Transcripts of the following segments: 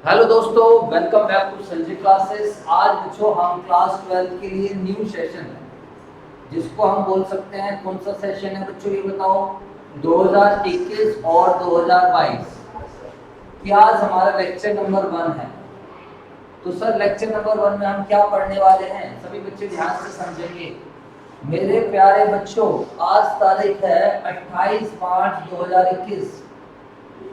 Hello दोस्तों, welcome back to Sanjay classes. आज बच्चों हम क्लास 12 के लिए न्यू सेशन है जिसको हम बोल सकते हैं। कौन सा सेशन है बच्चों, ये बताओ। 2021 और 2022 की आज हमारा लेक्चर नंबर 1 है। तो सर लेक्चर नंबर 1 में हम क्या पढ़ने वाले हैं, सभी बच्चे ध्यान से समझेंगे। मेरे प्यारे बच्चों, आज तारीख है 28 मार्च 2021।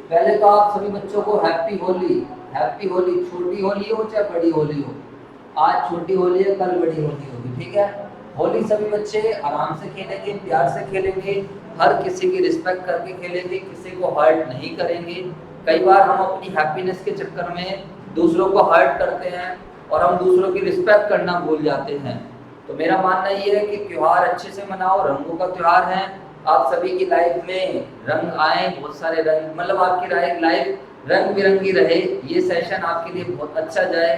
पहले तो आप सभी बच्चों को हैप्पी होली। हैप्पी होली। छोटी होली हो चाहे बड़ी होली हो, आज छोटी होली है, कल बड़ी होली होगी, ठीक है। होली सभी बच्चे आराम से खेलेंगे, प्यार से खेलेंगे, हर किसी की रिस्पेक्ट करके खेलेंगे, किसी को हर्ट नहीं करेंगे। कई बार हम अपनी हैप्पीनेस के चक्कर में दूसरों को हर्ट करते हैं और हम दूसरों की रिस्पेक्ट करना भूल जाते हैं। तो मेरा मानना ये है कि त्योहार अच्छे से मनाओ, रंगों का त्योहार है। आप सभी की लाइफ में रंग आए, बहुत सारे रंग, मतलब आपकी लाइफ रंग बिरंगी रहे। ये सेशन आपके लिए बहुत अच्छा जाए।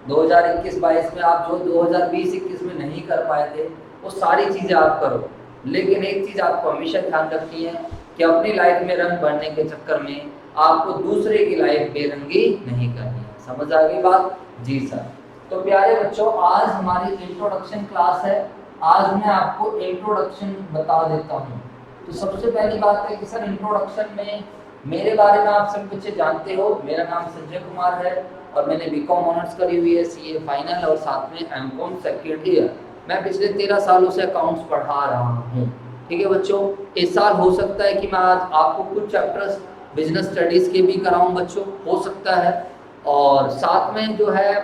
2021-22 में आप जो 2020-21 में नहीं कर पाए थे वो सारी चीज़ें आप करो। लेकिन एक चीज़ आपको हमेशा ध्यान रखनी है कि अपनी लाइफ में रंग भरने के चक्कर में आपको दूसरे की लाइफ बेरंगी नहीं करनी है। समझ आ गई बात? जी सर। तो प्यारे बच्चों, आज हमारी इंट्रोडक्शन क्लास है। आज मैं आपको इंट्रोडक्शन बता देता हूँ। तो सबसे पहली बात है कि सर इंट्रोडक्शन में मेरे बारे में आप सब बच्चे जानते हो। मेरा नाम संजय कुमार है और मैंने बीकॉम ऑनर्स करी हुई है, सीए फाइनल और साथ में एमकॉम सेकेंड ईयर। मैं पिछले 13 सालों से अकाउंट्स पढ़ा रहा हूँ, ठीक है बच्चों। इस साल हो सकता है कि मैं आज आपको कुछ चैप्टर्स बिजनेस स्टडीज के भी कराऊं बच्चों, हो सकता है। और साथ में जो है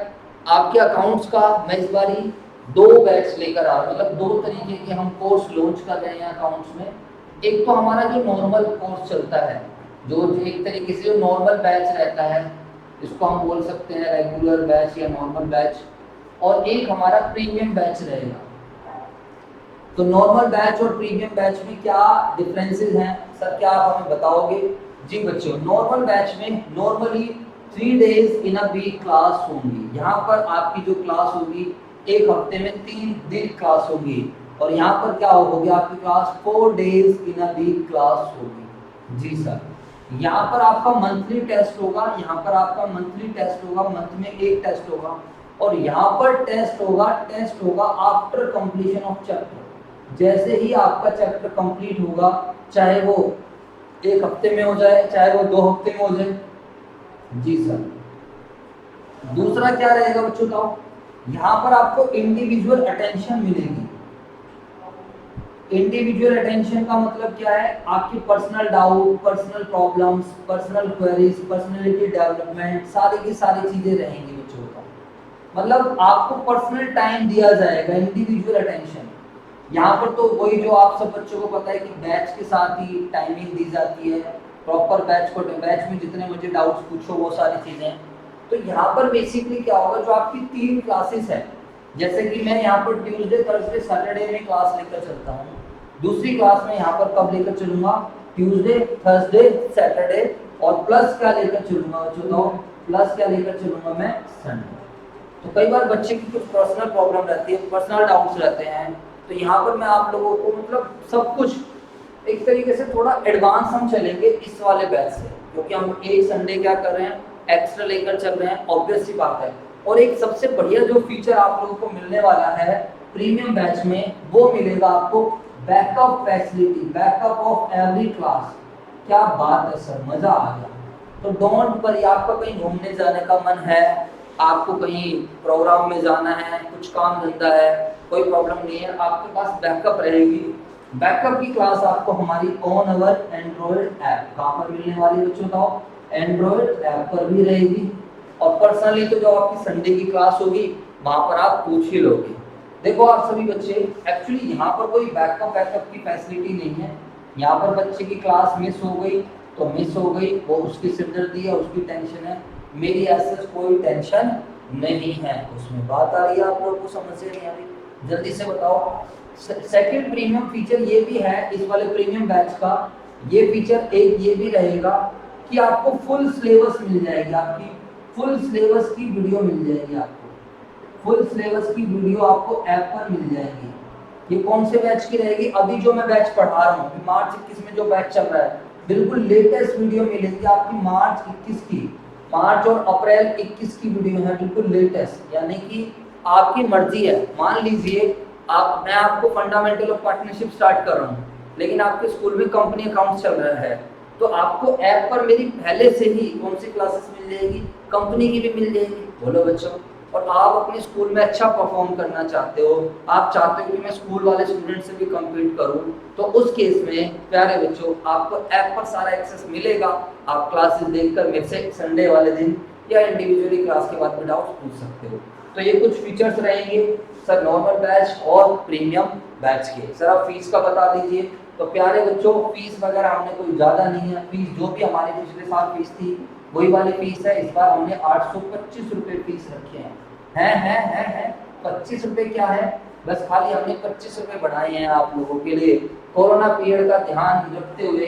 आपके अकाउंट्स का मैं इस बारी 2 बैच लेकर आ रहा हूँ, मतलब 2 तरीके के हम कोर्स लॉन्च कर रहे हैं अकाउंट्स में। एक तो हमारा जो नॉर्मल कोर्स चलता है, जो एक तरीके से जो नॉर्मल बैच रहता है, इसको हम बोल सकते हैं रेगुलर बैच या नॉर्मल बैच। और एक हमारा प्रीमियम बैच रहेगा। तो नॉर्मल बैच और प्रीमियम बैच में क्या डिफरेंसेस हैं सर, क्या आप हमें बताओगे? जी बच्चों, नॉर्मल बैच में normally 3 days in a week class होंगी। यहाँ पर आपकी जो क्लास होगी, एक हफ्ते में 3 दिन क्लास होगी। और यहाँ पर क्या होगी, आपकी class 4 days in a week class होगी। जी सर। यहाँ पर आपका मंथली टेस्ट होगा, यहाँ पर आपका मंथली टेस्ट होगा, मंथ में एक टेस्ट होगा। और यहाँ पर टेस्ट होगा आफ्टर कंप्लीशन ऑफ चैप्टर। जैसे ही आपका चैप्टर कंप्लीट होगा, चाहे वो 1 हफ्ते में हो जाए, चाहे वो 2 हफ्ते में हो जाए। जी सर। दूसरा क्या रहेगा बच्चों, बताओ। यहाँ पर आपको इंडिविजुअल अटेंशन मिलेगी। इंडिविजुअल अटेंशन का मतलब क्या है, आपकी personal doubt, personal problems, personal queries, personality development, सारी की सारी चीजें रहेंगी बच्चों का। मतलब आपको पर्सनल टाइम दिया जाएगा, इंडिविजुअल अटेंशन। यहाँ पर तो वही जो आप सब बच्चों को पता है कि बैच के साथ ही टाइमिंग दी जाती है, प्रॉपर बैच में जितने मुझे डाउट्स पूछो वो सारी चीजें। तो यहाँ पर बेसिकली क्या होगा, जो आपकी 3 क्लासेस है, जैसे कि मैं यहाँ पर ट्यूसडे थर्सडे सैटरडे में क्लास लेकर चलता हूँ। दूसरी क्लास में यहाँ पर कब लेकर चलूंगा, ट्यूसडे थर्सडे सैटरडे। और प्लस क्या लेकर चलूंगा बच्चों, प्लस क्या लेकर चलूंगा मैं, संडे। तो कई बार बच्चे की कुछ पर्सनल प्रॉब्लम रहती है, पर्सनल डाउट्स रहते हैं। तो यहाँ पर मैं आप लोगों को मतलब सब कुछ एक तरीके से थोड़ा एडवांस हम चलेंगे इस वाले बैच से, क्योंकि हम एक संडे क्या कर रहे हैं, एक्स्ट्रा लेकर चल रहे हैं, ऑब्वियस सी बात है। और एक सबसे बढ़िया जो फीचर आप लोगों को मिलने वाला है प्रीमियम बैच में, वो मिलेगा आपको backup facility, backup of every class. क्या बात है सर, मजा आ गया। तो डोंट वरी, आपका कहीं घूमने जाने का मन है, आपको कहीं प्रोग्राम में जाना है, कुछ काम धंधा है, कोई प्रॉब्लम नहीं है, आपके पास बैकअप रहेगी। बैकअप की क्लास आपको हमारी ऑन अवर एंड्रॉइड ऐप, कहाँ पर मिलने वाली बच्चों बताओ, एंड्रॉइड ऐप पर भी रहेगी। और पर्सनली तो जो आपकी संडे की क्लास होगी वहां पर आप पूछ ही लोगे। देखो आप सभी बच्चे, एक्चुअली यहाँ पर कोई बैकअप की फैसिलिटी नहीं है। यहाँ पर बच्चे की क्लास मिस हो गई तो मिस हो गई, वो उसकी सिरदर्दी है, उसकी टेंशन है। मेरी ऐसा कोई टेंशन नहीं है उसमें। बात आ रही है आप लोगों को, समझ से नहीं आ रही? जल्दी से बताओ। सेकंड प्रीमियम फीचर ये भी है इस वाले प्रीमियम बैच का, ये फीचर एक ये भी रहेगा कि आपको फुल सिलेबस मिल जाएगी, आपकी फुल सिलेबस की वीडियो मिल जाएगी, आपको फुल सिलेबस की वीडियो आपको ऐप पर मिल जाएगी। ये कौन से बैच की रहेगी, अभी जो मैं बैच पढ़ा रहा हूँ, मार्च 21 में जो बैच चल रहा है, बिल्कुल लेटेस्ट वीडियो मिलेगी आपकी मार्च 21 की। मार्च और अप्रैल 21 की वीडियो है, बिल्कुल लेटेस्ट, यानी कि आपकी मर्जी है। मान लीजिए मैं आपको फंडामेंटल ऑफ पार्टनरशिप स्टार्ट कर रहा हूँ, लेकिन आपके स्कूल में कंपनी अकाउंट चल रहा है, तो आपको ऐप पर मेरी पहले से ही कौन सी क्लासेस मिल जाएगी, कंपनी की भी मिल जाएगी। बोलो बच्चों। और आप अपने स्कूल में अच्छा परफॉर्म करना चाहते हो, आप चाहते हो कि मैं स्कूल वाले स्टूडेंट से भी कम्पीट करूं, तो उस केस में प्यारे बच्चों आपको ऐप पर सारा एक्सेस मिलेगा। आप क्लासेस देखकर मेरे से संडे वाले दिन या इंडिविजुअली क्लास के बाद में डाउट्स पूछ सकते हो। तो ये कुछ फीचर्स रहेंगे सर नॉर्मल बैच और प्रीमियम बैच के। सर आप फीस का बता दीजिए। तो प्यारे बच्चों फीस वगैरह हमने कोई ज़्यादा नहीं है, फीस जो भी हमारी पिछले साल फीस थी वही वाली फीस है। इस बार हमने 825 रुपये फीस रखे हैं। 25 रुपये क्या है, बस खाली हमने 25 रुपये बढ़ाए हैं आप लोगों के लिए। कोरोना पीरियड का ध्यान रखते हुए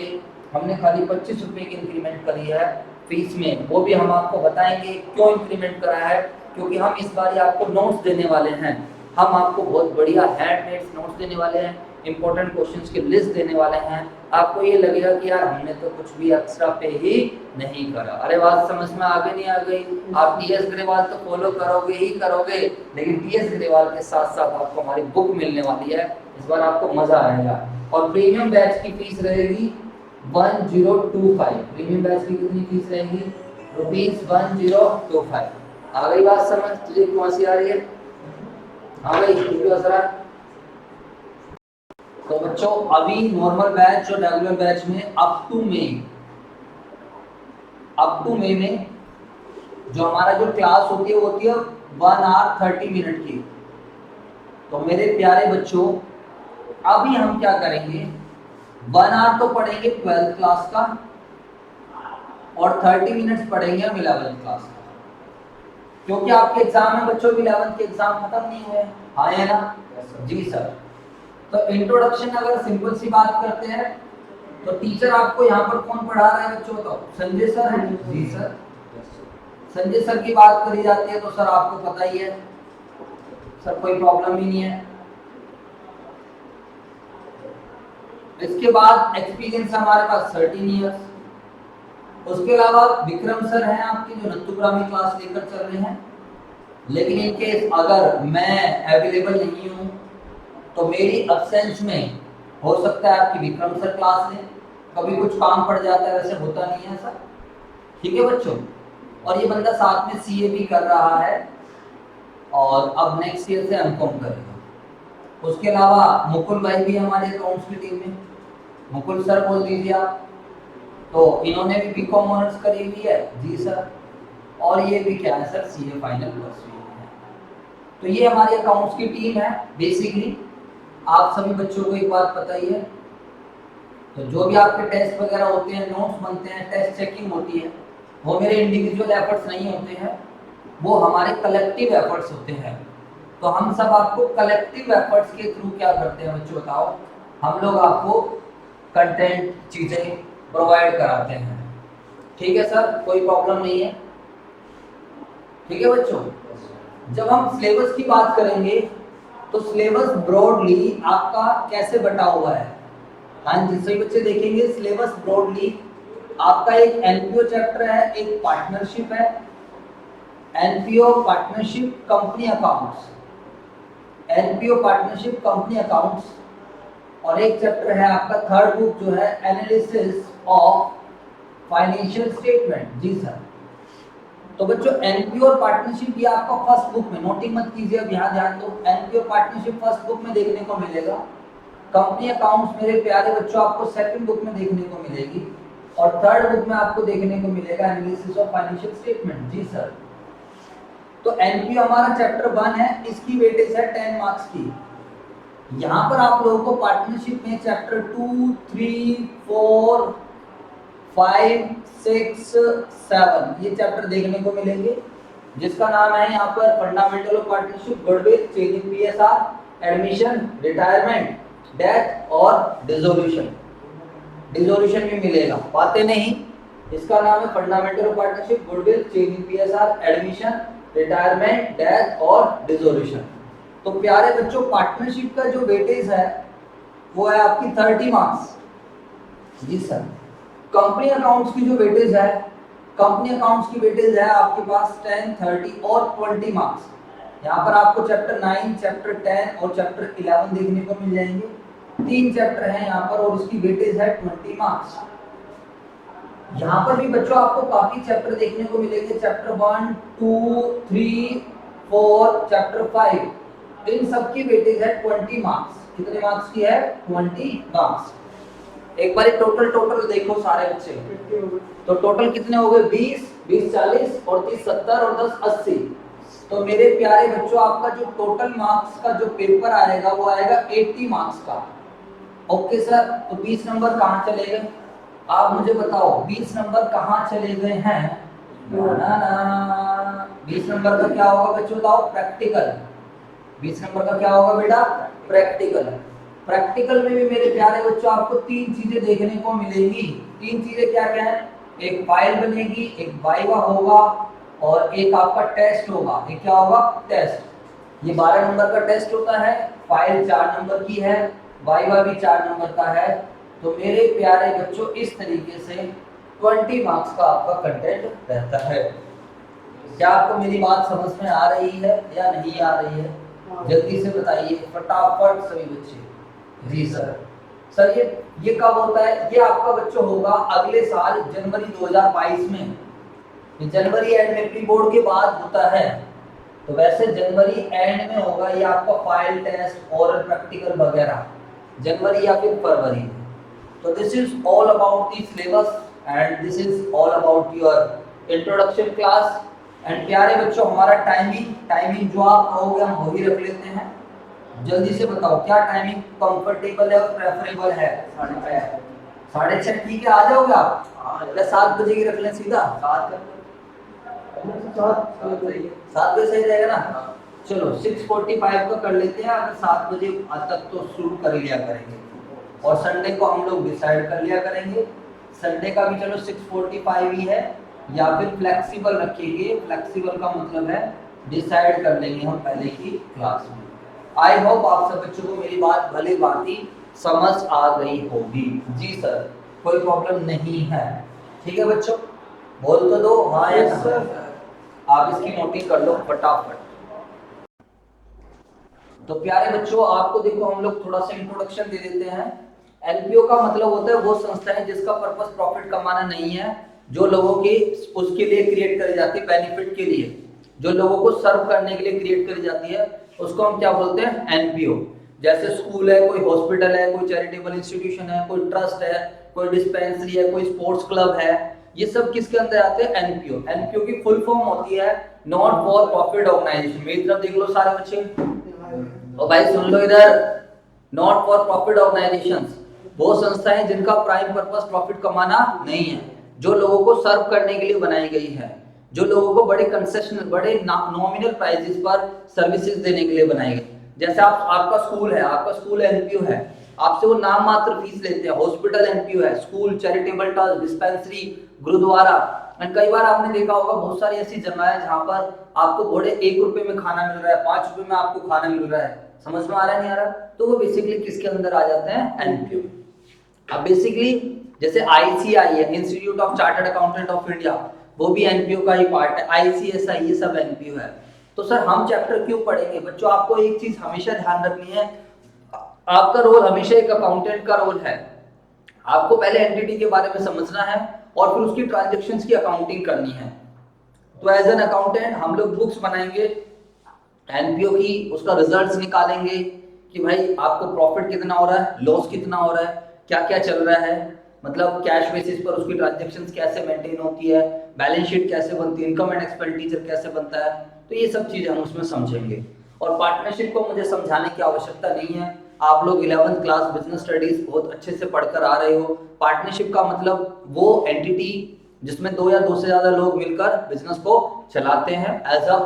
हमने खाली 25 रुपये की इंक्रीमेंट करी है फीस में। वो भी हम आपको बताएंगे क्यों इंक्रीमेंट करा है, क्योंकि हम इस बार आपको नोट्स देने वाले हैं। हम आपको बहुत बढ़िया हैंडमेड नोट्स देने वाले हैं, इंपॉर्टेंट क्वेश्चंस की लिस्ट देने वाले हैं। आपको ये लगेगा कि यार हमने तो कुछ भी एक्स्ट्रा पे ही नहीं करा। अरे बात समझ में आ गई नहीं आ गई? आप टीएस ग्रेवाल तो फॉलो करोगे ही करोगे, लेकिन टीएस ग्रेवाल के साथ साथ आपको हमारी बुक मिलने वाली है, इस बार आपको मजा आएगा। और प्रीमियम बैच की फीस रहेगी 1025। प्रीमियम बैच की कितनी फीस रहेगी? ₹1025। आ गई बात समझ? तुझे कौन सी आ रही है? हाँ भाई जरा। तो बच्चों अभी नॉर्मल बैच और रेगुलर बैच में अप टू मई में जो हमारा जो क्लास होती है वो होती है 1 आवर 30 मिनट की। तो मेरे प्यारे बच्चों अभी हम क्या करेंगे, 1 आवर तो पढ़ेंगे 12th क्लास का और 30 मिनट्स पढ़ेंगे हम 11th क्लास का, क्योंकि आपके एग्जाम में बच्चों 11th के एग्जाम खत्म नहीं हुए। हाँ है ना? जी सर। तो इंट्रोडक्शन अगर सिंपल सी बात करते हैं तो टीचर आपको यहाँ पर कौन पढ़ा रहा है बच्चों? तो संजय सर है। जी सर। संजय सर की बात करी जाती है तो सर आपको पता ही है सर, कोई प्रॉब्लम ही नहीं है। इसके बाद एक्सपीरियंस हमारे पास 13 इयर्स। उसके अलावा विक्रम सर हैं आपके जो नत्थुग्रामी क्लास लेकर चल रहे हैं, लेकिन इन केस अगर मैं अवेलेबल नहीं हूँ तो मेरी अब्सेंस में हो सकता है आपकी विक्रम सर क्लास लें, कभी कुछ काम पड़ जाता है, वैसे होता नहीं है सर। ठीक है बच्चों। और ये बंदा साथ में सीए भी कर रहा है और अब नेक्स्ट ईयर से एमकॉम करेगा। उसके अलावा मुकुल भाई भी हमारे अकाउंट्स की टीम में। मुकुल सर बोल दीजिए आप। तो इन्होंने भी बीकॉम ऑनर्स करी हुई है। जी सर। और ये भी क्या है सर, सीए फाइनल प्लस है। तो ये हमारी अकाउंट्स की टीम है बेसिकली। आप सभी बच्चों को एक बात पता ही है, तो जो भी आपके टेस्ट वगैरह होते हैं, नोट्स बनते हैं, टेस्ट चेकिंग होती है, वो मेरे इंडिविजुअल एफर्ट्स नहीं होते हैं, वो हमारे कलेक्टिव एफर्ट्स होते हैं। तो हम सब आपको कलेक्टिव एफर्ट्स के थ्रू क्या करते हैं बच्चों बताओ, हम लोग आपको कंटेंट चीजें प्रोवाइड कराते हैं। ठीक है सर, कोई प्रॉब्लम नहीं है। ठीक है बच्चों। जब हम सिलेबस की बात करेंगे तो सिलेबस ब्रॉडली आपका कैसे बटा हुआ है? हाँ जी सही बच्चे देखेंगे, सिलेबस ब्रॉडली आपका एक एनपीओ चैप्टर है, एक पार्टनरशिप है, NPO partnership company accounts, NPO partnership company accounts, और एक चैप्टर है आपका थर्ड बुक जो है एनालिसिस ऑफ फाइनेंशियल स्टेटमेंट। जी सर। तो बच्चों एनपीओ और पार्टनरशिप ये आपका फर्स्ट बुक में, नोटिंग मत कीजिए अब, यहाँ ध्यान दो, एनपीओ पार्टनरशिप फर्स्ट बुक में देखने को मिलेगा। कंपनी अकाउंट्स मेरे प्यारे बच्चों आपको सेकंड बुक में देखने को मिलेगी, और थर्ड बुक में आपको देखने को मिलेगा एनालिसिस ऑफ फाइनेंशियल स्टेटमेंट। जी सर। तो एनपीओ हमारा चैप्टर 1 है, इसकी वेटेज है 10 मार्क्स की। यहाँ पर आप लोगों को पार्टनरशिप में चैप्टर 2, 3, 4, 5, 6, 7 ये चैप्टर देखने को मिलेंगे, जिसका नाम है यहाँ पर fundamental of partnership, goodwill, changing PSR, admission, retirement, death और डिसोल्यूशन। डिसोल्यूशन भी मिलेगा, बातें नहीं। इसका नाम है fundamental of partnership, goodwill, changing PSR, admission, retirement, death और डिसोल्यूशन। तो प्यारे बच्चों पार्टनरशिप का जो वेटेज है वो है आपकी 30 मार्क्स। जी सर। कंपनी अकाउंट्स की जो वेटेज है कंपनी अकाउंट्स की वेटेज है आपके पास 10, 30 और 20 मार्क्स। यहाँ पर आपको चैप्टर 9, चैप्टर 10 और चैप्टर 11 देखने को मिल जाएंगे। 3 चैप्टर हैं यहाँ पर और इसकी वेटेज है 20 मार्क्स। यहाँ पर भी बच्चों आपको काफी चैप्टर देखने को मिलेंगे, चैप्टर 1, 2, 3, 4, चैप्टर 5। इन सब की वेटेज है 20 मार्क्स। कितने मार्क्स की है? 20 मार्क्स। एक बार टोटल देखो सारे बच्चे, तो टोटल कितने हो गए? 20, 20 40 और 30 70 और 10 80। तो मेरे प्यारे बच्चों आपका जो टोटल मार्क्स का जो पेपर आएगा वो आएगा 80 मार्क्स का। ओके सर, तो 20 नंबर कहाँ चले गए? आप मुझे बताओ 20 नंबर कहाँ चले गए हैं? ना 20 नंबर का क्या होगा बच्चों बताओ? प्रैक्टिकल। 20 नंबर का क्या होगा बेटा? प्रैक्टिकल। प्रैक्टिकल में भी मेरे प्यारे बच्चों आपको 3 चीजें देखने को मिलेंगी। 3 चीजें क्या क्या है? एक फाइल बनेगी, एक वाइवा होगा और एक आपका टेस्ट होगा। ये क्या होगा? टेस्ट। ये 12 नंबर का टेस्ट होता है, फाइल 4 नंबर की है, वाइवा भी 4 नंबर का है। तो मेरे प्यारे बच्चों इस तरीके से 20 मार्क्स का आपका कंटेंट रहता है। क्या आपको मेरी बात समझ में आ रही है या नहीं आ रही है? जल्दी से बताइए फटाफट सभी बच्चे। जी सर। सर ये कब होता है? ये आपका बच्चों होगा अगले साल जनवरी 2022 में। ये जनवरी एंड में प्री बोर्ड के बाद होता है, तो वैसे जनवरी एंड में होगा ये आपका फाइल टेस्ट और प्रैक्टिकल वगैरह, जनवरी या फिर फरवरी। तो this is all about the syllabus and this is all about your introduction class. And प्यारे बच्चों हमारा टाइमिंग जो आप कहोगे हम वही रख लेते हैं। जल्दी से बताओ क्या टाइमिंग कंफर्टेबल है और प्रेफरेबल है? 6:30 ठीक है, आ जाओगे आप? 7 बजे की रख लें सीधा। 7 बजे सही रहेगा ना? चलो 6:45 का कर लेते हैं। अगर 7 बजे आज तक तो शुरू कर लिया करेंगे और संडे को हम लोग डिसाइड कर लिया करेंगे। संडे का भी चलो 6:45 ही है या फिर फ्लेक्सिबल रखेंगे। फ्लेक्सिबल का मतलब है डिसाइड कर लेंगे हम पहले की क्लास में। आई होप आप सब बच्चों को मेरी बात भली भांति समझ आ गई होगी। जी सर, कोई प्रॉब्लम नहीं है। ठीक है बच्चों, बोल तो दो हाँ या ना। आप इसकी नोटिंग कर लो फटाफट। तो प्यारे बच्चों आपको देखो हम लोग थोड़ा सा इंट्रोडक्शन दे देते हैं। एनपीओ का मतलब होता है वो संस्था है जिसका पर्पस प्रॉफिट कमाना नहीं है, जो लोगों के उसके लिए क्रिएट करी जाती है, बेनिफिट के लिए, जो लोगों को सर्व करने के लिए क्रिएट करी जाती है, उसको हम क्या बोलते हैं? एनपीओ। जैसे स्कूल है, कोई हॉस्पिटल है, कोई चैरिटेबल इंस्टीट्यूशन है, कोई ट्रस्ट है, कोई डिस्पेंसरी है, कोई स्पोर्ट्स क्लब है, ये सब किसके अंदर आते हैं? एनपीओ। एनपीओ की फुल फॉर्म होती है नॉट फॉर प्रॉफिट ऑर्गेनाइजेशन। मेरी तरफ देख लो सारे बच्चे और भाई सुन लो इधर। नॉट फॉर प्रॉफिट ऑर्गेनाइजेशंस वो संस्थाएं जिनका प्राइम पर्पस प्रॉफिट कमाना नहीं है, जो लोगों को सर्व करने के लिए बनाई गई है, जो लोगों को बड़े कंसेशनल, बड़े नॉमिनल प्राइसेस पर सर्विसेज देने के लिए बनाई गई। जैसे आपका स्कूल एनपीओ है, आपसे वो नाम मात्र फीस लेते हैं। हॉस्पिटल एनपीओ है, school, charitable trust, dispensary, gurdwara. And कई बार आपने देखा होगा बहुत सारी ऐसी जगह है जहां पर आपको बड़े 1 रुपए में खाना मिल रहा है, 5 रुपए में आपको खाना मिल रहा है। समझ में आ रहा है नहीं आ रहा? तो वो बेसिकली किसके अंदर आ जाते हैं? एनपीओ। अब बेसिकली जैसे आईसीआई है, institute of chartered accountant of India, वो भी एनपीओ का ही पार्ट है। आईसीएसआई, ये सब एनपीओ है। तो सर हम चैप्टर क्यों पढ़ेंगे? बच्चों आपको एक चीज हमेशा ध्यान रखनी है, आपका रोल हमेशा एक अकाउंटेंट का रोल है। आपको पहले एंटिटी के बारे में समझना है और फिर उसकी ट्रांजैक्शंस की अकाउंटिंग करनी है। तो एज एन अकाउंटेंट हम लोग बुक्स बनाएंगे एनपीओ की, उसका रिजल्ट्स निकालेंगे कि भाई आपको प्रॉफिट कितना हो रहा है, लॉस कितना हो रहा है, क्या क्या चल रहा है, मतलब कैश बेसिस पर उसकी ट्रांजैक्शंस कैसे मेंटेन होती है, बैलेंस शीट कैसे बनती है, इनकम एंड एक्सपेंडिचर कैसे बनता है। तो ये सब चीजें हम उसमें समझेंगे। और पार्टनरशिप को मुझे समझाने की आवश्यकता नहीं है, आप लोग 11th क्लास बिजनेस स्टडीज बहुत अच्छे से पढ़कर आ रहे हो। पार्टनरशिप का मतलब वो एंटिटी जिसमें 2 या 2 से ज्यादा लोग मिलकर बिजनेस को चलाते हैं एज अ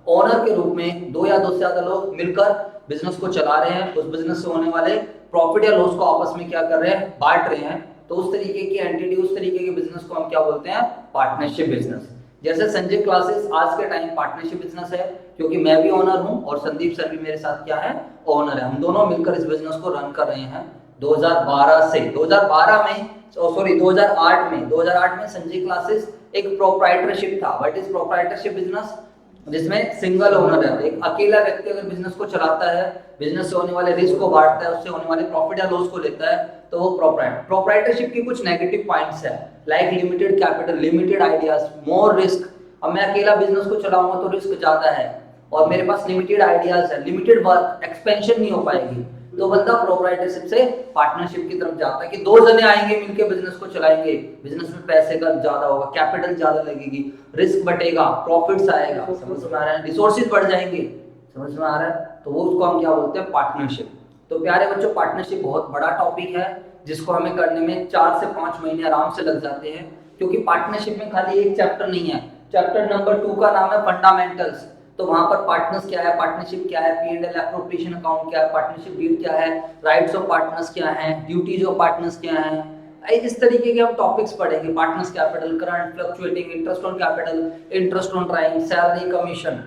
ओनर के रूप में। 2 या 2 से ज्यादा लोग मिलकर बिजनेस को चला रहे हैं, उस बिजनेस से होने वाले प्रॉफिट या लॉस को आपस में क्या कर रहे हैं? बांट रहे हैं। तो उस तरीके की एंटिटी, उस तरीके के बिजनेस को हम क्या बोलते हैं? Partnership business. जैसे संजय क्लासेस आज के टाइम पार्टनरशिप बिजनेस है, क्योंकि मैं भी ओनर हूं और संदीप सर भी मेरे साथ क्या है? ओनर है। हम दोनों मिलकर इस बिजनेस को रन कर रहे हैं 2012 से। 2008 में 2008 में संजय क्लासेस एक प्रोप्राइटरशिप था। What is proprietorship business? जिसमें सिंगल ओनर है, एक अकेला व्यक्ति अगर बिजनेस को चलाता है, बिजनेस से होने वाले रिस्क को बांटता है, उससे होने वाले प्रॉफिट या लॉस को लेता है, तो वो प्रोप्राइटरशिप की कुछ नेगेटिव पॉइंट्स है, like limited capital, limited ideas, more risk. अब मैं अकेला बिजनेस को चलाऊंगा तो रिस्क ज्यादा है, और मेरे पास लिमिटेड आइडियाज है, लिमिटेड वर्क, एक्सपेंशन नहीं हो पाएगी, तो बंदा प्रोप्राइटरशिप से पार्टनरशिप की तरफ जाता है कि दो जने आएंगे मिलके बिजनेस को चलाएंगे, बिजनेस में पैसे का ज्यादा होगा, कैपिटल ज्यादा लगेगी, रिस्क बटेगा, प्रॉफिट्स आएगा, समझ में आ रहा है, रिसोर्सेज बढ़ जाएंगे, समझ में आ रहा है, तो वो उसको हम क्या बोलते हैं, पार्टनरशिप। तो प्यारे बच्चों, पार्टनरशिप बहुत बड़ा टॉपिक है जिसको हमें करने में 4 से 5 महीने आराम से लग जाते हैं, क्योंकि पार्टनरशिप में खाली एक चैप्टर नहीं है। चैप्टर नंबर 2 का नाम है फंडामेंटल्स, तो वहां पर पार्टनर्स क्या है, पार्टनरशिप क्या है, P&L एप्रोप्रिएशन अकाउंट क्या है, पार्टनरशिप डीड क्या है, राइट्स ऑफ पार्टनर्स क्या है, ड्यूटीज ऑफ पार्टनर्स क्या है, इस तरीके के हम टॉपिक्स पढ़ेंगे। Partners capital, current, fluctuating, interest on capital, interest on drawing, salary, commission.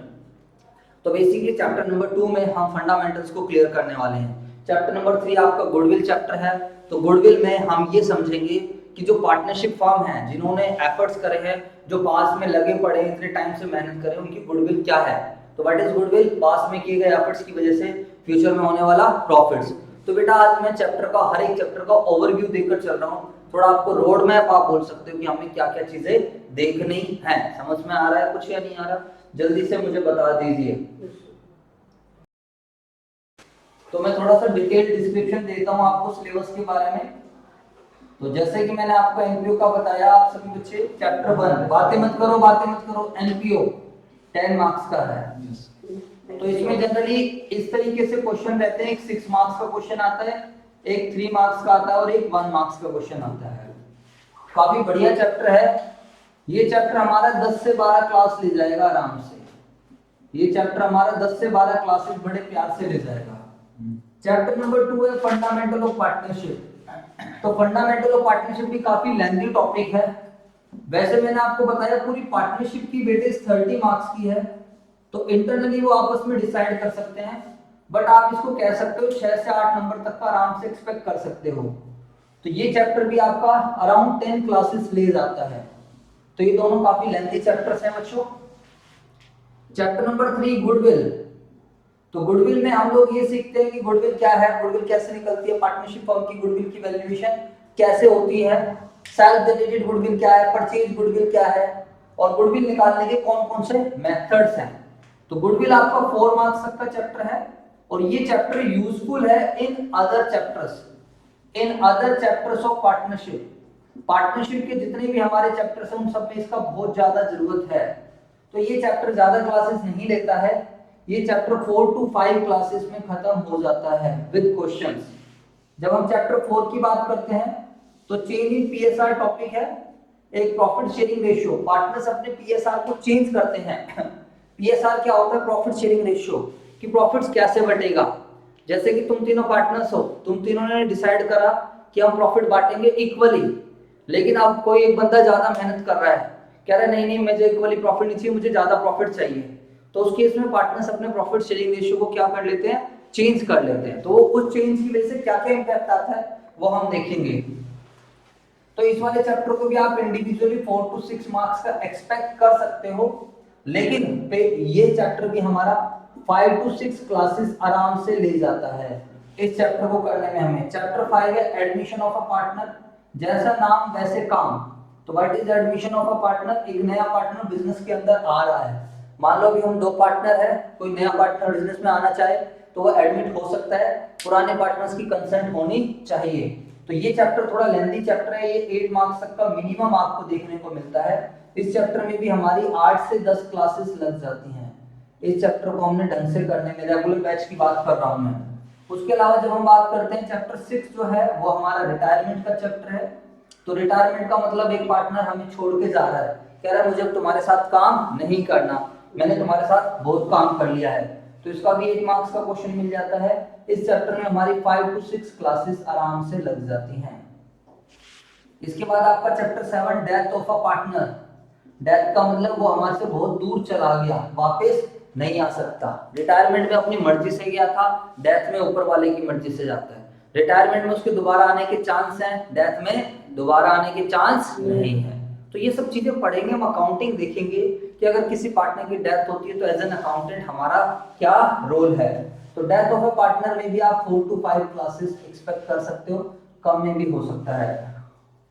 तो बेसिकली चैप्टर नंबर 2 में हम फंडामेंटल्स को क्लियर करने वाले हैं। चैप्टर नंबर 3 आपका गुडविल चैप्टर है, तो गुडविल में हम ये समझेंगे कि जो पार्टनरशिप फर्म है, जिन्होंने एफर्ट्स करे हैं, जो पास में लगे पड़े इतने टाइम से मेहनत करे, उनकी गुडविल क्या है। तो व्हाट इज गुडविल? पास में किए गए एफर्ट्स की वजह से फ्यूचर में होने वाला प्रॉफिट्स। तो बेटा आज मैं चैप्टर का, हर एक चैप्टर का ओवरव्यू देकर चल रहा हूँ, थोड़ा आपको रोड मैप आप बोल सकते हो कि हमें क्या क्या चीजें देखनी है। समझ में आ रहा है कुछ या नहीं आ रहा? जल्दी से मुझे बता दीजिए। तो मैं थोड़ा सा डिटेल डिस्क्रिप्शन देता हूँ आपको सिलेबस के बारे में। तो जैसे कि मैंने आपको एनपीओ का बताया, आप सभी बच्चे चैप्टर 1, बातें मत करो, एनपीओ 10 मार्क्स का है। तो इसमें जनरली इस तरीके से क्वेश्चन रहते हैं, एक 6 मार्क्स का क्वेश्चन आता है, एक 3 मार्क्स का आता है और एक 1 मार्क्स का क्वेश्चन आता है। काफी बढ़िया चैप्टर है ये। चैप्टर हमारा 10 से 12 क्लास ले जाएगा आराम से। ये चैप्टर हमारा 10 से 12 क्लासेस बड़े प्यार से ले जाएगा। चैप्टर नंबर 2 है फंडामेंटल ऑफ पार्टनरशिप। तो फंडामेंटल ऑफ पार्टनरशिप भी काफी लेंथी टॉपिक है। वैसे मैंने आपको बताया पूरी पार्टनरशिप की वेटेज 30 मार्क्स की है, तो इंटरनली वो आपस में डिसाइड कर सकते हैं, बट आप इसको कह सकते हो 6 से 8 नंबर तक का आराम से एक्सपेक्ट कर सकते हो। तो ये चैप्टर भी आपका अराउंड 10 क्लासेस ले जाता है। तो ये दोनों काफी लेंथी चैप्टर्स हैं बच्चों। Chapter number 3 goodwill. तो गुडविल में हम लोग ये सीखते हैं कि गुडविल क्या है, गुडविल कैसे निकलती है, पार्टनरशिप फर्म की गुडविल की वैल्यूएशन कैसे होती है, सेल्फ जनरेटेड गुडविल क्या है, परचेज गुडविल क्या है, और गुडविल निकालने के कौन कौन से मेथड्स हैं। तो गुडविल आपका 4 मार्क्स तक का चैप्टर है, और ये चैप्टर यूजफुल है in other chapters of partnership. Partnership के जितने भी हमारे चैप्टर्स हैं उन सब में इसका बहुत ज्यादा जरूरत है। तो ये चैप्टर ज्यादा क्लासेस नहीं लेता है, ये चैप्टर 4 to 5 क्लासेस में खत्म हो जाता है विद क्वेश्चंस। जब हम चैप्टर 4 की बात करते हैं तो चेंज इन पीएसआर टॉपिक है, एक प्रॉफिट शेयरिंग रेशियो। पार्टनर्स अपने पीएसआर को चेंज करते हैं। पीएसआर क्या होता है? प्रॉफिट शेयरिंग रेशियो, कि प्रॉफिट्स कैसे बटेगा। जैसे कि तुम तीनों पार्टनर्स हो, तुम तीनों ने डिसाइड करा कि हम प्रॉफिट बांटेंगे इक्वली, लेकिन अब कोई एक बंदा ज्यादा मेहनत कर रहा है, कह रहा है नहीं मुझे इक्वली प्रॉफिट नहीं चाहिए, मुझे ज्यादा प्रॉफिट चाहिए। तो उस केस में पार्टनर्स अपने प्रॉफिट शेयरिंग रेशियो को क्या कर लेते हैं? चेंज कर लेते हैं। तो उस चेंज की वजह से क्या क्या इंपैक्ट आता है वो हम देखेंगे। तो इस वाले चैप्टर को भी आप इंडिविजुअली 4 to 6 मार्क्स का एक्सपेक्ट कर सकते हो, लेकिन ये चैप्टर भी हमारा 5 to 6 क्लासेस आराम से ले जाता है इस चैप्टर को करने में हमें। चैप्टर 5 है एडमिशन ऑफ अ पार्टनर। जैसा नाम वैसे काम। तो what is admission of a partner? एक नया पार्टनर बिजनेस के अंदर आ रहा है। मान लो भी हम 2 पार्टनर है, कोई नया पार्टनर बिजनेस में आना चाहे तो वो एडमिट हो सकता है, पुराने पार्टनर्स की कंसेंट होनी चाहिए। तो ये चैप्टर थोड़ा लेंथी चैप्टर है, ये 8 मार्क्स तक का मिनिमम आपको देखने को मिलता है। इस चैप्टर में भी हमारी 8 से 10 क्लासेस लग जाती हैं। इस चैप्टर को हमने ढंग से करने में, रेगुलर बैच की बात कर रहा हूं मैं। उसके अलावा जब हम बात करते हैं चैप्टर 6 जो है वो हमारा रिटायरमेंट का चैप्टर है। तो रिटायरमेंट का मतलब एक पार्टनर हमें छोड़ के जा रहा है, कह रहा है मुझे तुम्हारे साथ काम नहीं करना, मैंने तुम्हारे साथ बहुत काम कर लिया है। तो इसका भी 8 मार्क्स का क्वेश्चन मिल जाता है। इस चैप्टर में हमारी 5 to 6 क्लासेस आराम से लग जाती हैं। इसके बाद आपका chapter 7 death of a partner. Death का मतलब वो हमारे से बहुत दूर चला गया, वापस नहीं आ सकता। रिटायरमेंट में अपनी मर्जी से गया था, डेथ में ऊपर वाले की मर्जी से जाता है। रिटायरमेंट में उसके दोबारा आने के चांस हैं, डेथ में दोबारा आने के चांस नहीं है। तो ये सब चीजें पढ़ेंगे हम, अकाउंटिंग देखेंगे कि अगर किसी पार्टनर की डेथ होती है तो एज एन अकाउंटेंट हमारा क्या रोल है। तो डेथ ऑफ ए पार्टनर में भी आप 4 to 5 क्लासेस एक्सपेक्ट कर सकते हो, कम में भी हो सकता है।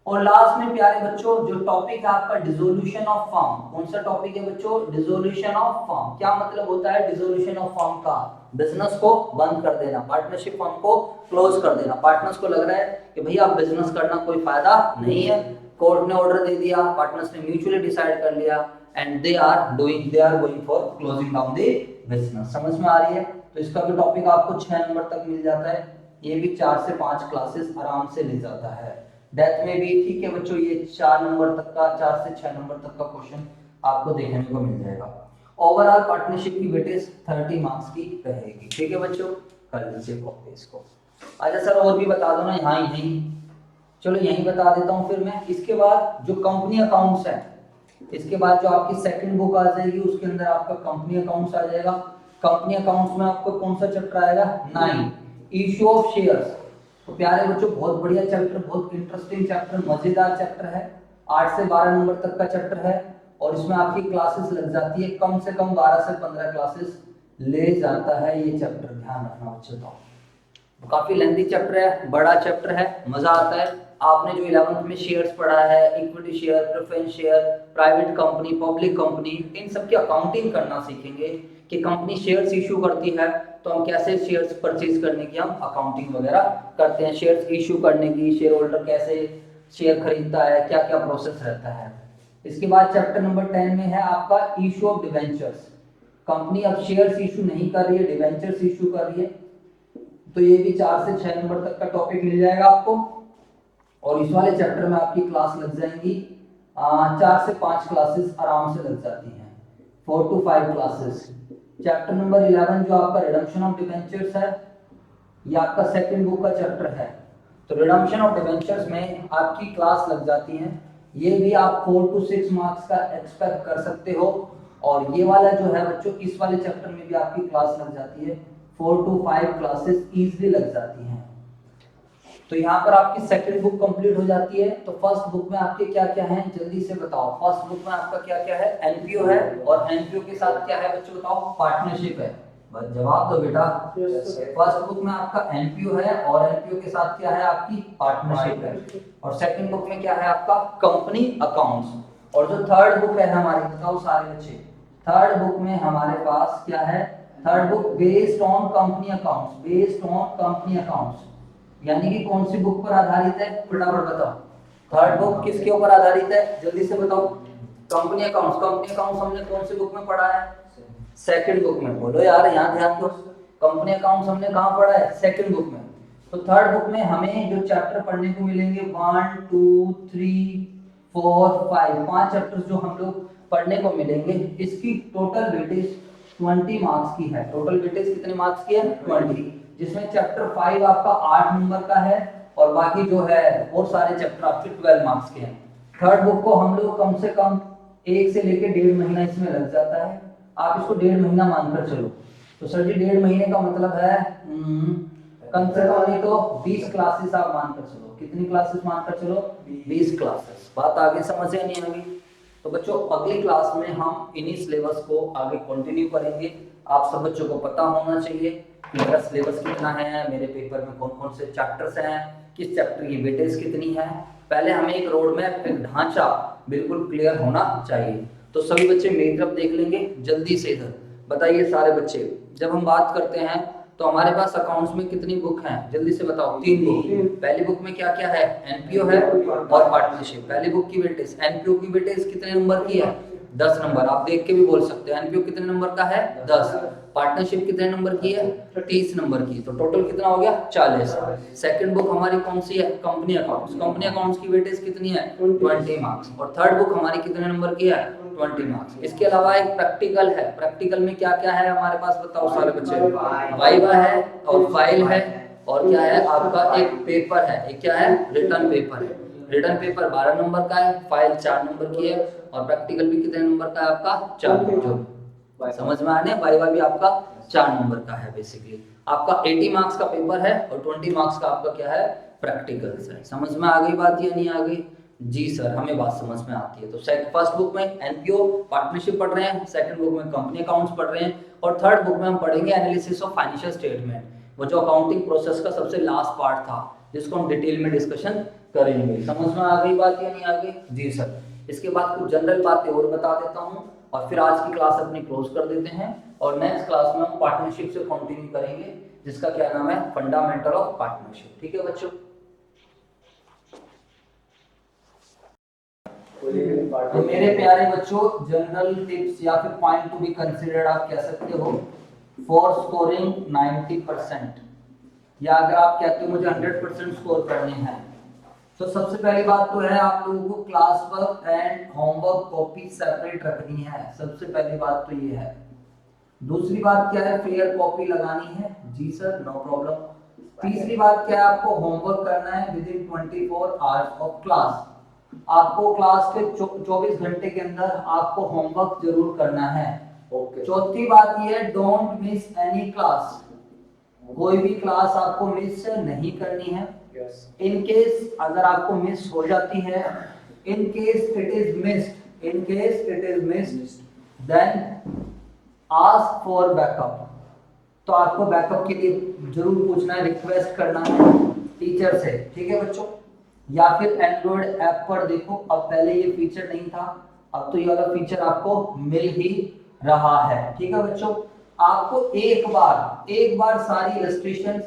और लास्ट में प्यारे बच्चों जो टॉपिक है आपका डिसोल्यूशन ऑफ फर्म। कौन सा टॉपिक है बच्चों? Dissolution of firm. क्या मतलब होता है डिसोल्यूशन ऑफ फर्म का? बिजनेस को बंद कर देना, पार्टनरशिप फर्म को क्लोज कर देना। पार्टनर्स को लग रहा है कि भैया अब बिजनेस करना कोई फायदा नहीं है, कोर्ट ने ऑर्डर दे दिया, पार्टनर्स ने म्यूचुअली डिसाइड कर लिया and they are going for closing down the business. समझ में आ रही है? तो इसका भी टॉपिक आपको 6 नंबर तक मिल जाता है, ये भी 4 से 5 क्लासेस आराम से ले जाता है। डेथ में भी ठीक है बच्चों, ये 4 नंबर तक का, 4 से 6 नंबर तक का क्वेश्चन आपको देखने को मिल जाएगा। ओवरऑल पार्टनरशिप की वेटेज 30 मार्क्स की रहेगी। ठीक है बच्चों, कर लीजिए कॉपी इसको। अच्छा सर और भी बता दो ना, यहाँ यहीं चलो यहीं बता देता हूँ फिर मैं। इसके बाद जो कंपनी अकाउंट्स है, इसके बाद जो आपकी सेकंड बुक आ जाएगी उसके अंदर आपका कंपनी अकाउंट्स आ जाएगा। कंपनी अकाउंट्स में आपको कौन सा चैप्टर आएगा? 9 इशू ऑफ शेयर्स। तो प्यारे बच्चों बहुत बढ़िया चैप्टर, बहुत इंटरेस्टिंग चैप्टर, मजेदार चैप्टर है। 8 से 12 नंबर तक का चैप्टर है और इसमें आपकी क्लासेस लग जाती है कम से कम 12 से 15 क्लासेस ले जाता है ये चैप्टर, ध्यान रखना बच्चों। तो काफी लेंथी चैप्टर है, बड़ा चैप्टर है, मजा आता है। आपने जो 11th में शेयर्स पढ़ा है, equity share, preference share, private company, public company, इन सब की अकाउंटिंग करना सीखेंगे कि कंपनी शेयर्स इशू करती है तो हम कैसे शेयर्स परचेज करने की हम अकाउंटिंग वगैरह करते हैं, शेयर्स इशू करने की, शेयर होल्डर कैसे शेयर खरीदता है, क्या क्या प्रोसेस रहता है। इसके बाद चैप्टर नंबर 10 में है आपका इशू ऑफ डिवेंचर्स। कंपनी अब शेयर्स इशू नहीं कर रही है, डिवेंचर्स इशू कर रही है, तो ये भी 4 से 6 नंबर तक का टॉपिक मिल जाएगा आपको। और इस वाले चैप्टर में आपकी क्लास लग जाएंगी 4 से 5 क्लासेस आराम से लग जाती हैं, 4 to 5 क्लासेस। चैप्टर नंबर 11 जो आपका रिडम्पशन ऑफ डिवेंचर्स है, ये आपका सेकंड बुक का चैप्टर है। तो रिडम्पशन ऑफ डिवेंचर्स में आपकी क्लास लग जाती है, ये भी आप 4 to 6 मार्क्स का एक्सपेक्ट कर सकते हो। और ये वाला जो है बच्चों, इस वाले चैप्टर में भी आपकी क्लास लग जाती है, 4 to 5 क्लासेस इजीली लग जाती हैं। तो यहाँ पर आपकी सेकंड बुक कंप्लीट हो जाती है। तो फर्स्ट बुक में आपके क्या क्या है जल्दी से बताओ। फर्स्ट बुक में आपका क्या क्या है? एनपीओ है, और एनपीओ के साथ क्या है बच्चों बताओ? पार्टनरशिप है। बस जवाब दो बेटा। फर्स्ट बुक में आपका एनपीओ है और एनपीओ के साथ क्या है? आपकी पार्टनरशिप है। और सेकंड बुक में क्या है? आपका कंपनी अकाउंट्स। और जो थर्ड बुक है हमारी, बताओ सारे बच्चे, थर्ड बुक में हमारे पास क्या है? Third book based on company accounts, based on company accounts, यानी कि कौन सी बुक पर आधारित है? फटाफट बताओ। थर्ड बुक किसके ऊपर आधारित है? जल्दी से बताओ। Company accounts. कंपनी अकाउंट्स हमने कौन सी बुक में पढ़ा है? सेकंड बुक में। बोलो यार, यहाँ ध्यान दो। कंपनी अकाउंट्स हमने कहाँ पढ़ा है? सेकंड बुक में। तो थर्ड बुक में हमें जो चैप्टर पढ़ने को मिलेंगे 1 2 3 4 5, 5 चैप्टर्स जो हम लोग पढ़ने को मिलेंगे, इसकी टोटल वेटेज 20 मार्क्स की है। टोटल वेटेज कितने मार्क्स की है? 20, जिसमें चैप्टर 5 आपका 8 नंबर का है और बाकी जो है वो सारे चैप्टर आपके 12 मार्क्स के हैं। थर्ड बुक को हम लोग कम से कम 1 से लेकर 1.5 महीना इसमें लग जाता है। आप इसको 1.5 महीना मानकर चलो। तो सर जी 1.5 महीने का मतलब है कम से कम नहीं तो 20 क्लासेस आप मानकर चलो। कितनी क्लासेस मानकर चलो? 20 क्लासेस। बात आगे समझ या नहीं आगे? तो बच्चों अगली क्लास में हम इन्हीं सिलेबस को आगे कंटिन्यू करेंगे। आप सब बच्चों को पता होना चाहिए कि मेरा सिलेबस कितना है, मेरे पेपर में कौन कौन से चैप्टर्स हैं, किस चैप्टर की वेटेज कितनी है। पहले हमें एक रोड मैप, एक ढांचा बिल्कुल क्लियर होना चाहिए। तो सभी बच्चे मेरी तरफ देख लेंगे जल्दी से। इधर बताइए सारे बच्चे, जब हम बात करते हैं तो हमारे पास अकाउंट्स में कितनी बुक हैं? जल्दी से बताओ। 3 बुक। पहली बुक में क्या क्या है? एनपीओ है और पार्टनरशिप। पहली बुक की वेटेज, एनपीओ की वेटेज कितने नंबर की है? 10 नंबर। आप देख के भी बोल सकते हैं। एनपीओ कितने नंबर का है? 10। पार्टनरशिप कितने नंबर की है? 30 नंबर की। तो टोटल कितना हो गया? 40। सेकंड बुक हमारी कौन सी है? Company accounts. कंपनी अकाउंट्स की वेटेज कितनी है? 20 मार्क्स। और थर्ड बुक हमारी कितने नंबर की है? 20 मार्क्स। इसके अलावा एक प्रैक्टिकल है। प्रैक्टिकल में क्या क्या है हमारे पास? बताओ सारे बच्चे। वाइवा है और फाइल है और क्या है आपका? एक पेपर है। एक क्या है? रिटर्न पेपर है। रिटर्न पेपर 12 नंबर का है, फाइल 4 नंबर की है और प्रैक्टिकल भी कितने नंबर का है आपका? 4 नंबर। समझ में आने? वाइवा भी आपका 4 नंबर का है। बेसिकली आपका 80 मार्क्स का पेपर है और 20 मार्क्स का आपका क्या है? प्रैक्टिकल्स है। समझ में आ गई बात या नहीं आ गई? जी सर, हमें बात समझ में आती है। तो फर्स्ट बुक में एनपीओ पार्टनरशिप पढ़ रहे हैं, सेकंड बुक में कंपनी अकाउंट्स पढ़ रहे हैं, और थर्ड बुक में हम पढ़ेंगे एनालिसिस ऑफ फाइनेंशियल स्टेटमेंट, वो जो अकाउंटिंग प्रोसेस का सबसे लास्ट पार्ट था जिसको हम डिटेल में डिस्कशन करेंगे। समझ में आ गई बात या नहीं आ गई? जी सर। इसके बाद कुछ जनरल बातें और बता देता हूँ और फिर आज की क्लास अपनी क्लोज कर देते हैं, और नेक्स्ट क्लास में हम पार्टनरशिप से कंटिन्यू करेंगे जिसका क्या नाम है, फंडामेंटल ऑफ पार्टनरशिप। ठीक है बच्चों? तो मेरे प्यारे बच्चों, जनरल टिप्स या फिर पॉइंट टू बी कंसीडर्ड आप कह सकते हो फॉर स्कोरिंग 90%, या अगर आप कहते हो मुझे 100% स्कोर करने हैं, तो सबसे पहली बात तो है आप लोगों को class work and homework copy separate रखनी है। सबसे पहली बात तो ये है। दूसरी बात क्या है, फेयर कॉपी लगानी है। जी सर, नो प्रॉब्लम। तीसरी बात क्या है, आपको होमवर्क करना है with in 24 hours of class. आपको क्लास के 24 घंटे के अंदर आपको होमवर्क जरूर करना है। चौथी बात ये है, डोंट मिस एनी क्लास। कोई भी क्लास आपको मिस नहीं करनी है। इन केस अगर आपको मिस हो जाती है, in case it is missed, then ask for backup. तो आपको बैकअप के लिए जरूर पूछना है, रिक्वेस्ट करना है टीचर से। ठीक है बच्चों? या फिर एंड्रॉइड ऐप पर देखो, अब पहले ये फीचर नहीं था, अब तो ये वाला फीचर आपको मिल ही रहा है। ठीक है बच्चों? आपको एक बार सारी इलस्ट्रेशंस,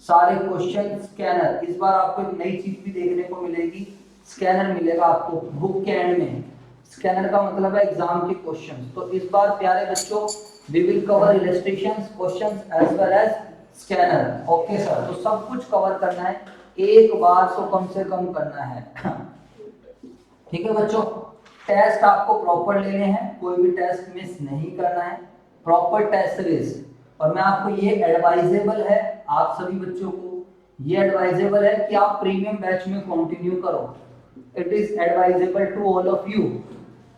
सारे क्वेश्चन स्कैनर, इस बार आपको एक नई चीज भी देखने को मिलेगी, स्कैनर मिलेगा आपको बुक के एंड में। स्कैनर का मतलब है एग्जाम के क्वेश्चंस। तो इस बार प्यारे बच्चों we will cover illustrations, questions as well as scanner. Okay sir, तो सब कुछ कवर करना है, एक बार तो कम से कम करना है। ठीक है बच्चों? टेस्ट आपको प्रॉपर लेने हैं, कोई भी टेस्ट मिस नहीं करना है, प्रॉपर टेस्ट सीरीज। और मैं आपको ये एडवाइजेबल है, आप सभी बच्चों को ये एडवाइजेबल है कि आप प्रीमियम बैच में कंटिन्यू करो। It is advisable to all of you,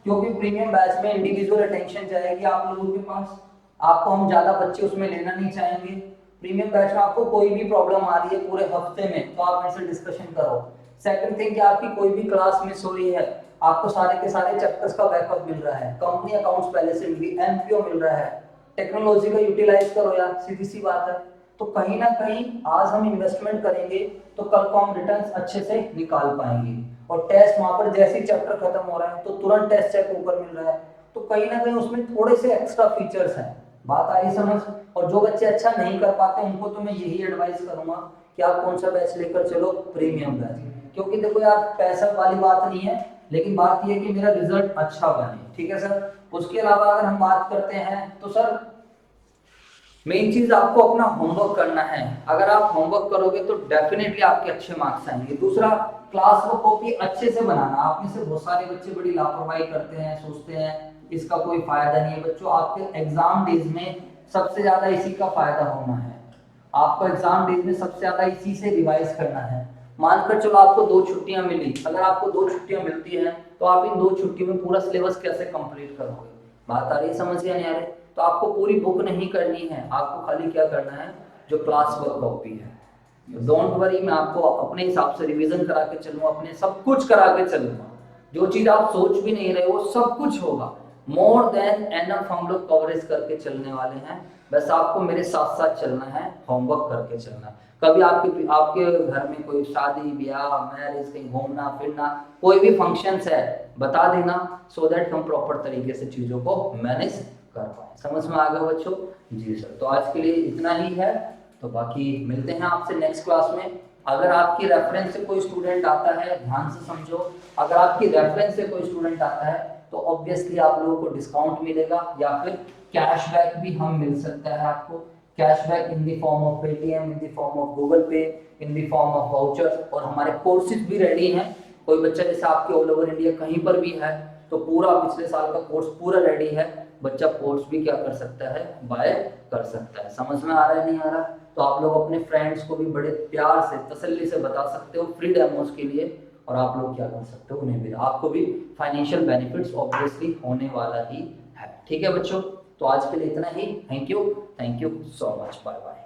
क्योंकि प्रीमियम बैच में इंडिविजुअल अटेंशन जाएगी आप लोगों के पास, आपको हम ज्यादा बच्चे उसमें लेना नहीं चाहेंगे। प्रीमियम बैच में आपको कोई भी प्रॉब्लम आ रही है पूरे हफ्ते में, तो आप मेरे से डिस्कशन करो। सेकंड थिंग कि आपकी कोई भी क्लास मिस हो रही है, आपको सारे के सारे चैप्टर्स का बैकअप मिल रहा है, कंपनी अकाउंट्स पहले से मिली, एमपीओ मिल रहा है, टेक्नोलॉजी का यूटिलाइज करो यार, सीधी सी बात है। तो कहीं ना कहीं आज हम इन्वेस्टमेंट करेंगे तो कल को हम रिटर्न्स अच्छे से निकाल पाएंगे। और टेस्ट वहां पर जैसे ही चैप्टर खत्म हो रहा है तो तुरंत टेस्ट चेक ऊपर मिल रहा है, तो कहीं ना कहीं उसमें थोड़े से एक्स्ट्रा फीचर्स हैं। बात आई समझ? और जो बच्चे अच्छा नहीं कर पाते उनको तो मैं यही एडवाइस करूंगा कि आप कौन सा बैच लेकर चलो, प्रीमियम बैच। क्योंकि देखो यार, पैसा वाली बात नहीं है, लेकिन बात यह है कि मेरा रिजल्ट अच्छा बने। ठीक है सर? उसके अलावा अगर हम बात करते हैं तो सर मेन चीज आपको अपना होमवर्क करना है। अगर आप होमवर्क करोगे तो डेफिनेटली आपके अच्छे मार्क्स आएंगे। दूसरा, क्लास वर्क कॉपी अच्छे से बनाना। आप में से बहुत सारे बच्चे बड़ी लापरवाही करते हैं, सोचते हैं इसका कोई फायदा नहीं है। बच्चों, आपके एग्जाम डेज में सबसे ज्यादा इसी का फायदा होना है। आपको एग्जाम डेज में सबसे ज्यादा इसी से रिवाइज करना है। मानकर चलो आपको 2 छुट्टियां मिली, अगर आपको 2 छुट्टियां मिलती हैं तो आप इन 2 छुट्टियों में पूरा सिलेबस कैसे कंप्लीट करोगे? बात आ रही है समझ या नहीं आ रही? तो आपको पूरी बुक नहीं करनी है, आपको खाली क्या करना है, जो क्लास वर्क कॉपी है। डोंट वरी, मैं आपको अपने हिसाब से रिवीजन करा के चलूंगा, अपने सब कुछ करा के चलूंगा। जो चीज आप सोच भी नहीं रहे वो सब कुछ होगा। मोर देन एनफ हम लोग कवरेज करके चलने वाले हैं। बस आपको मेरे साथ साथ चलना है, होमवर्क करके चलना है। कभी आपके आपके घर में कोई शादी ब्याह मैरिज, कहीं घूमना फिरना, कोई भी फंक्शंस है, बता देना, सो दैट हम प्रॉपर तरीके से चीजों को मैनेज कर पाए। समझ में आ गया बच्चों? जी सर। तो आज के लिए इतना ही है, तो बाकी मिलते हैं आपसे नेक्स्ट क्लास में। अगर आपकी रेफरेंस से कोई स्टूडेंट आता है, ध्यान से समझो, अगर आपकी रेफरेंस से कोई स्टूडेंट आता है तो ऑब्वियसली आप लोगों को डिस्काउंट मिलेगा, या फिर कैशबैक भी हम मिल सकता है आपको। Cashback in the form of Paytm, in the form of Google Pay, in the form of vouchers. और हमारे कोर्सेज भी रेडी हैं। कोई बच्चा जैसे आपके ऑल ओवर इंडिया कहीं पर भी है तो पूरा पिछले साल का कोर्स पूरा रेडी है, बच्चा कोर्स भी क्या कर सकता है, बाय कर सकता है। समझ में आ रहा है नहीं आ रहा? तो आप लोग अपने फ्रेंड्स को भी बड़े प्यार से तसल्ली से बता सकते हो फ्री डेमोस के लिए, और आप लोग क्या कर सकते हो, उन्हें भी, आपको भी फाइनेंशियल बेनिफिट्स ऑब्वियसली होने वाला ही है। ठीक है बच्चों? तो आज के लिए इतना ही। Thank you so much, bye bye.